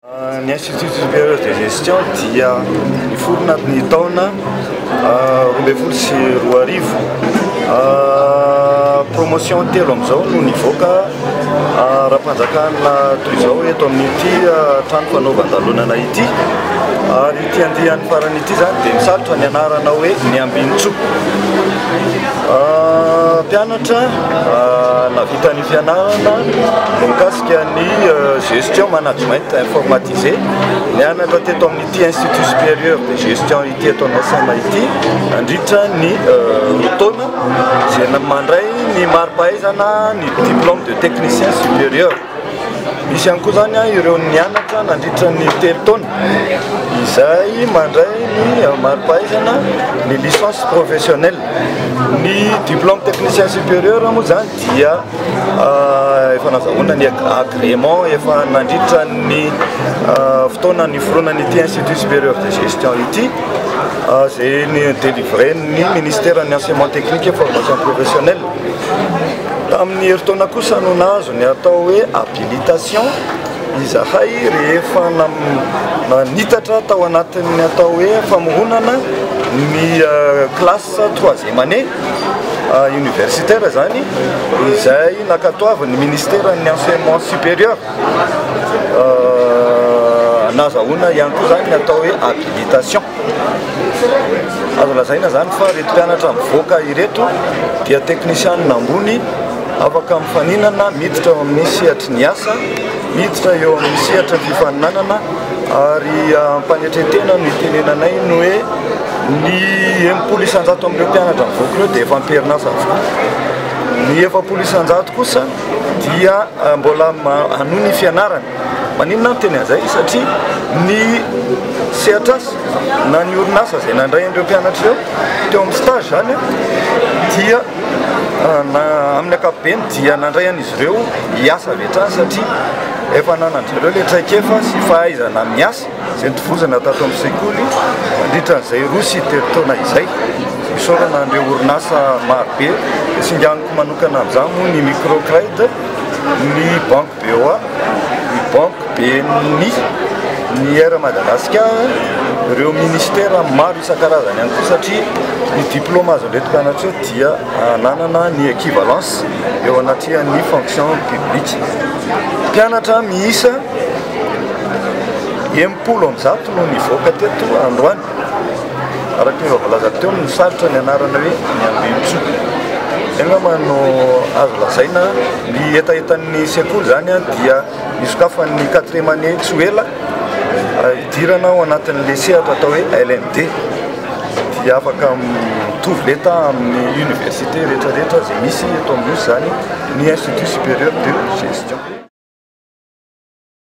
Ny Institut supérieur de gestion dia niforona ny taona 2024. Promotion telo amizao no nivoaka raha-mpanjakana toy izao eto amin'ity trano fanaovan-dalonana ity. Ary ity andihan'ny farany ity zany dia misalotra ny anarana hoe ny Ambinitso. Mpianatra navita ny fianarana mikasika ny gestion management informatisé nianatra teto amin'ity Institut supérieur de gestion ity eto Nasana ity nandritra ny taona izay mandray ny mari-pahaizana ny diplôme de technicien supérieur. Misy ihany koa zany ireo nianatra nandritra ny telo taona izay mandray ny mari-pahaizana ny licence professionnelle. Ny diplôme technicien supérieur moa zany dia efa nazahoana ny agrément efa nandritra ny fotoana niforoana n'ity Institut supérieur de gestion ity zay ny délivré ny ministère ny enseignement technique et formation professionnelle. Amin'ny herintaona kosa no nahazo ny atao hoe habilitation izahay rehefa nitatra tao anatin'ny atao hoe famoronana ny classe 3e année universitaire zany izay nakatoavin'ny ministère ny enseignement supérieur. Nazahoana ihany koa zany ny atao hoe habilitation. Azo lazaina zany fa reto mpianatra mivoaka ireto dia technicien ambony afaka mifaninana miditra eo amin'ny sehatry ny asa, miditra eo amin'ny sehatry ny fifaninanana ary ampanetretena no itenenanay no hoe ny 700 amin'ireo mpianatra mivoaka ireo dia efa amperinasa avokoa. Ny 700 kosa dia mbola hanohy ny fianarana. Maninona no teny an'izay satria ny sehatr'asa na ny orinasa izay nandray an'ireo mpianatra ireo teo amin'ny stage zany dia amin'ny ankapobeny dia nandray an'izy ireo hiasa avy hatrany satria efa nanandrareo le traikefa sy fahaizana miasa izay nitovozana tato amin'ny sekoly mandritra an'izay roa sy telo taona izay. Misorana an'ireo orinasa marobe singaniko manokana amin'izany moa ny microcrède, ny banque BOA, ny banque BNI, ny Air Madagascar, ireo ministère maro isan-karazany ihany koa satria ny diplôme azon'ireto mpianatra dia nanana ny équivalence eo anatin'ny fonction publique. Mpianatra miisa 70 no nivoaka teto androany araka ny voalaza teo no sarotra ny anarana hoe ny Ambinitso. Angamba no azo lazaina ny etaetan'ny sekoly zany dia nisokafan'ny 4e année tsy ho ela idirana ao anatin'le sehatra atao hoe LMD dia afaka mitovy leta amin'ny université rehetrarehetra izay misy eto amin'io zany ny Institut supérieur de gestion.